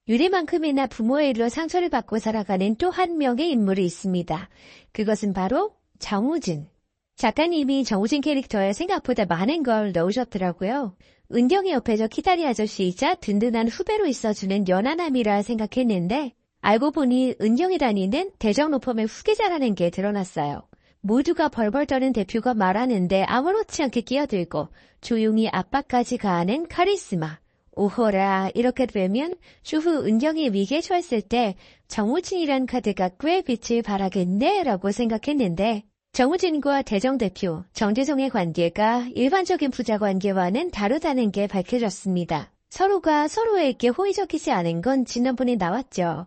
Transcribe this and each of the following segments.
유리만큼이나 부모의 일로 상처를 받고 살아가는 또 한 명의 인물이 있습니다. 그것은 바로 정우진. 작가님이 정우진 캐릭터에 생각보다 많은 걸 넣으셨더라고요. 은경이 옆에서 키다리 아저씨이자 든든한 후배로 있어주는 연하남이라 생각했는데 알고 보니 은경이 다니는 대정 로펌의 후계자라는 게 드러났어요. 모두가 벌벌 떠는 대표가 말하는데 아무렇지 않게 끼어들고 조용히 압박까지 가하는 카리스마. 오호라, 이렇게 되면 추후 은경이 위기에 처했을 때 정우진이란 카드가 꽤 빛을 발하겠네 라고 생각했는데 정우진과 대정 대표, 정재성의 관계가 일반적인 부자 관계와는 다르다는 게 밝혀졌습니다. 서로가 서로에게 호의적이지 않은 건 지난번에 나왔죠.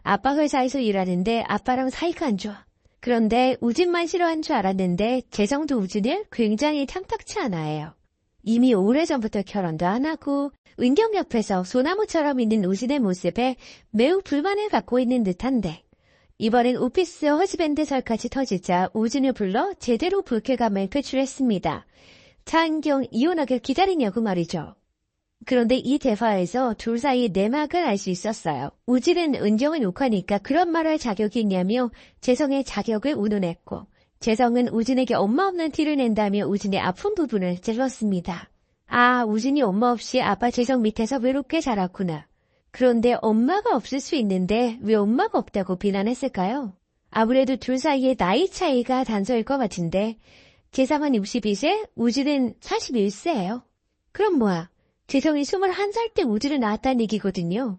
아빠 회사에서 일하는데 아빠랑 사이가 안 좋아. 그런데 우진만 싫어한 줄 알았는데 재정도 우진을 굉장히 탐탁치 않아해요. 이미 오래전부터 결혼도 안 하고 은경 옆에서 소나무처럼 있는 우진의 모습에 매우 불만을 갖고 있는 듯한데 이번엔 오피스 허즈밴드 설까지 터지자 우진을 불러 제대로 불쾌감을 표출했습니다. 차은경 이혼하길 기다리냐고 말이죠. 그런데 이 대화에서 둘 사이의 내막을 알 수 있었어요. 우진은 은경을 욕하니까 그런 말 할 자격이 있냐며 재성의 자격을 운운했고 재성은 우진에게 엄마 없는 티를 낸다며 우진의 아픈 부분을 찔렀습니다. 아, 우진이 엄마 없이 아빠 재성 밑에서 외롭게 자랐구나. 그런데 엄마가 없을 수 있는데 왜 엄마가 없다고 비난했을까요? 아무래도 둘 사이의 나이 차이가 단서일 것 같은데 재성은 62세, 우진은 41세예요. 그럼 뭐야? 재성이 21살 때 우진을 낳았다는 얘기거든요.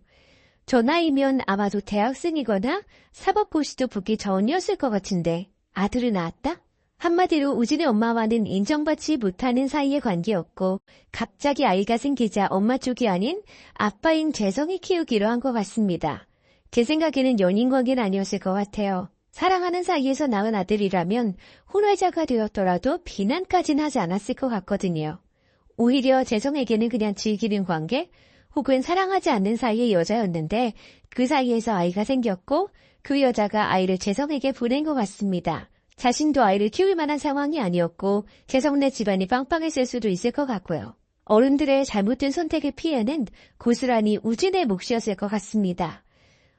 저 나이면 아마도 대학생이거나 사법고시도 보기 전이었을 것 같은데 아들을 낳았다? 한마디로 우진의 엄마와는 인정받지 못하는 사이의 관계였고 갑자기 아이가 생기자 엄마 쪽이 아닌 아빠인 재성이 키우기로 한 것 같습니다. 제 생각에는 연인 관계는 아니었을 것 같아요. 사랑하는 사이에서 낳은 아들이라면 혼외자가 되었더라도 비난까진 하지 않았을 것 같거든요. 오히려 재성에게는 그냥 즐기는 관계 혹은 사랑하지 않는 사이의 여자였는데 그 사이에서 아이가 생겼고 그 여자가 아이를 재성에게 보낸 것 같습니다. 자신도 아이를 키울 만한 상황이 아니었고 재성네 집안이 빵빵했을 수도 있을 것 같고요. 어른들의 잘못된 선택의 피해는 고스란히 우진의 몫이었을 것 같습니다.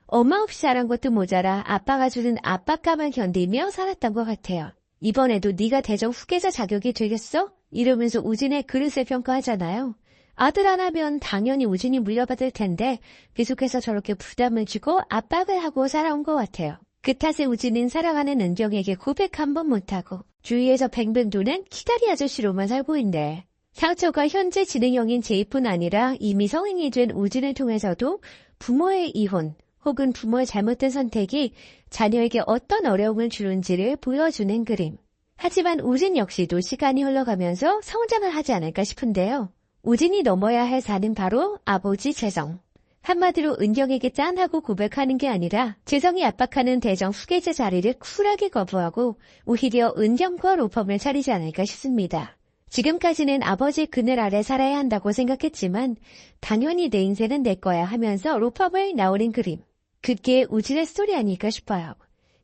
엄마 없이 자란 것도 모자라 아빠가 주는 압박감을 견디며 살았던 것 같아요. 이번에도 네가 대정 후계자 자격이 되겠어? 이러면서 우진의 그릇을 평가하잖아요. 아들 하나면 당연히 우진이 물려받을 텐데 계속해서 저렇게 부담을 주고 압박을 하고 살아온 것 같아요. 그 탓에 우진은 사랑하는 은경에게 고백 한 번 못하고 주위에서 뱅뱅 도는 키다리 아저씨로만 살고 있네. 상처가 현재 진행형인 제이뿐 아니라 이미 성인이 된 우진을 통해서도 부모의 이혼 혹은 부모의 잘못된 선택이 자녀에게 어떤 어려움을 주는지를 보여주는 그림. 하지만 우진 역시도 시간이 흘러가면서 성장을 하지 않을까 싶은데요. 우진이 넘어야 할 산은 바로 아버지 재성. 한마디로 은경에게 짠하고 고백하는 게 아니라 재성이 압박하는 대정 후계자 자리를 쿨하게 거부하고 오히려 은경과 로펌을 차리지 않을까 싶습니다. 지금까지는 아버지 그늘 아래 살아야 한다고 생각했지만 당연히 내 인생은 내 거야 하면서 로펌을 나오는 그림. 그게 우진의 스토리 아닐까 싶어요.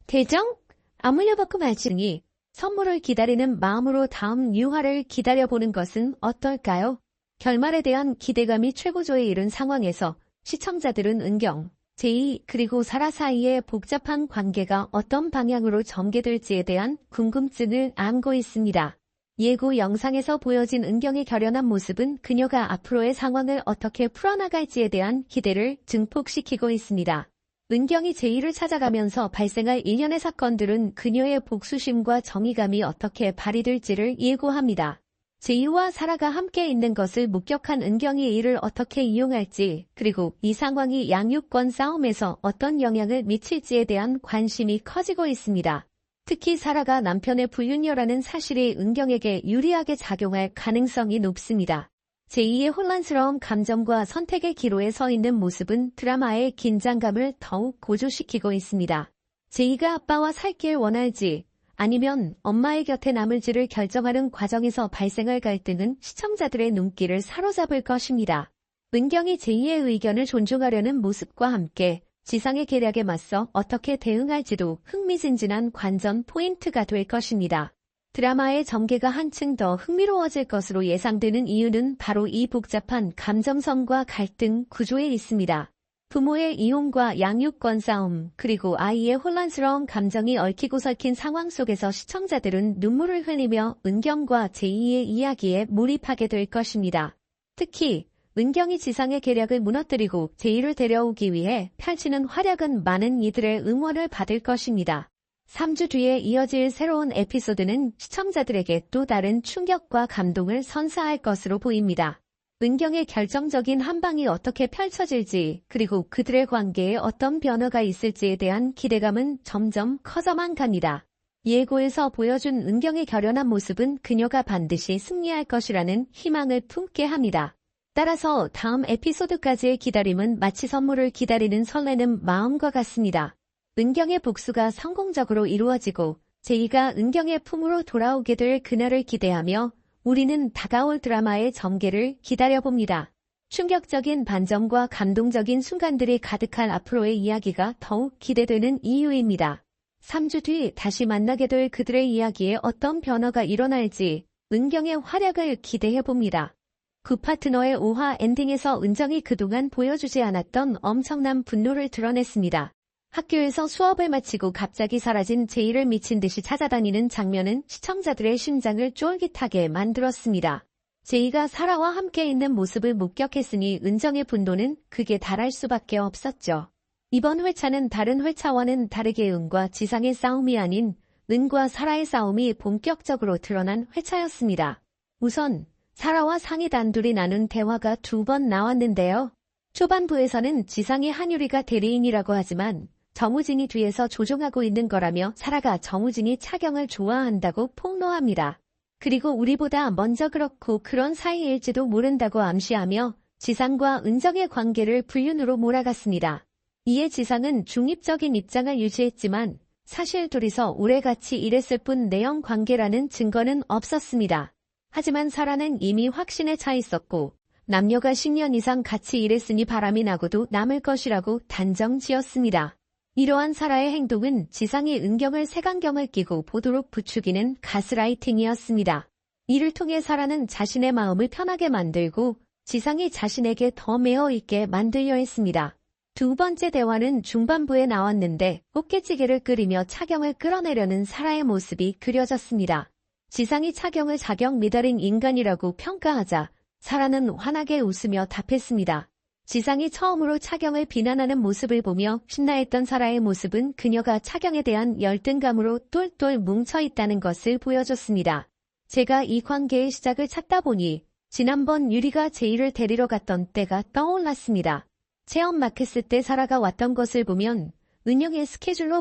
대정? 안 물려받고 말지니 선물을 기다리는 마음으로 다음 유화를 기다려보는 것은 어떨까요? 결말에 대한 기대감이 최고조에 이른 상황에서 시청자들은 은경, 제이 그리고 사라 사이의 복잡한 관계가 어떤 방향으로 전개될지에 대한 궁금증을 안고 있습니다. 예고 영상에서 보여진 은경의 결연한 모습은 그녀가 앞으로의 상황을 어떻게 풀어나갈지에 대한 기대를 증폭시키고 있습니다. 은경이 제이를 찾아가면서 발생할 일련의 사건들은 그녀의 복수심과 정의감이 어떻게 발휘될지를 예고합니다. 제이와 사라가 함께 있는 것을 목격한 은경이 이를 어떻게 이용할지 그리고 이 상황이 양육권 싸움에서 어떤 영향을 미칠지에 대한 관심이 커지고 있습니다. 특히 사라가 남편의 불륜녀라는 사실이 은경에게 유리하게 작용할 가능성이 높습니다. 제이의 혼란스러운 감정과 선택의 기로에 서 있는 모습은 드라마의 긴장감을 더욱 고조시키고 있습니다. 제이가 아빠와 살길 원할지 아니면 엄마의 곁에 남을지를 결정하는 과정에서 발생할 갈등은 시청자들의 눈길을 사로잡을 것입니다. 은경이 제이의 의견을 존중하려는 모습과 함께 지상의 계략에 맞서 어떻게 대응할지도 흥미진진한 관전 포인트가 될 것입니다. 드라마의 전개가 한층 더 흥미로워질 것으로 예상되는 이유는 바로 이 복잡한 감정선과 갈등 구조에 있습니다. 부모의 이혼과 양육권 싸움, 그리고 아이의 혼란스러운 감정이 얽히고 설킨 상황 속에서 시청자들은 눈물을 흘리며 은경과 제이의 이야기에 몰입하게 될 것입니다. 특히 은경이 지상의 계략을 무너뜨리고 제이를 데려오기 위해 펼치는 활약은 많은 이들의 응원을 받을 것입니다. 3주 뒤에 이어질 새로운 에피소드는 시청자들에게 또 다른 충격과 감동을 선사할 것으로 보입니다. 은경의 결정적인 한방이 어떻게 펼쳐질지, 그리고 그들의 관계에 어떤 변화가 있을지에 대한 기대감은 점점 커져만 갑니다. 예고에서 보여준 은경의 결연한 모습은 그녀가 반드시 승리할 것이라는 희망을 품게 합니다. 따라서 다음 에피소드까지의 기다림은 마치 선물을 기다리는 설레는 마음과 같습니다. 은경의 복수가 성공적으로 이루어지고 제이가 은경의 품으로 돌아오게 될 그날을 기대하며 우리는 다가올 드라마의 전개를 기다려봅니다. 충격적인 반전과 감동적인 순간들이 가득한 앞으로의 이야기가 더욱 기대되는 이유입니다. 3주 뒤 다시 만나게 될 그들의 이야기에 어떤 변화가 일어날지 은경의 활약을 기대해봅니다. 구파트너의 5화 엔딩에서 은정이 그동안 보여주지 않았던 엄청난 분노를 드러냈습니다. 학교에서 수업을 마치고 갑자기 사라진 제이를 미친 듯이 찾아다니는 장면은 시청자들의 심장을 쫄깃하게 만들었습니다. 제이가 사라와 함께 있는 모습을 목격했으니 은정의 분노는 극에 달할 수밖에 없었죠. 이번 회차는 다른 회차와는 다르게 은과 지상의 싸움이 아닌 은과 사라의 싸움이 본격적으로 드러난 회차였습니다. 우선 사라와 상이 단둘이 나눈 대화가 2번 나왔는데요. 초반부에서는 지상이 한유리가 대리인이라고 하지만 정우진이 뒤에서 조종하고 있는 거라며 사라가 정우진이 차경을 좋아한다고 폭로합니다. 그리고 우리보다 먼저 그렇고 그런 사이일지도 모른다고 암시하며 지상과 은정의 관계를 불륜으로 몰아갔습니다. 이에 지상은 중립적인 입장을 유지했지만 사실 둘이서 오래 같이 일했을 뿐 내연 관계라는 증거는 없었습니다. 하지만 사라는 이미 확신에 차 있었고 남녀가 10년 이상 같이 일했으니 바람이 나고도 남을 것이라고 단정 지었습니다. 이러한 사라의 행동은 지상이 은경을 색안경을 끼고 보도록 부추기는 가스라이팅이었습니다. 이를 통해 사라는 자신의 마음을 편하게 만들고 지상이 자신에게 더 매어있게 만들려 했습니다. 2번째 대화는 중반부에 나왔는데 꽃게찌개를 끓이며 차경을 끌어내려는 사라의 모습이 그려졌습니다. 지상이 차경을 자격 미달인 인간이라고 평가하자 사라는 환하게 웃으며 답했습니다. 지상이 처음으로 차경을 비난하는 모습을 보며 신나했던 사라의 모습은 그녀가 차경에 대한 열등감으로 똘똘 뭉쳐있다는 것을 보여줬습니다. 제가 이 관계의 시작을 찾다 보니 지난번 유리가 제이를 데리러 갔던 때가 떠올랐습니다. 체험 마크스 때 사라가 왔던 것을 보면 은영의 스케줄로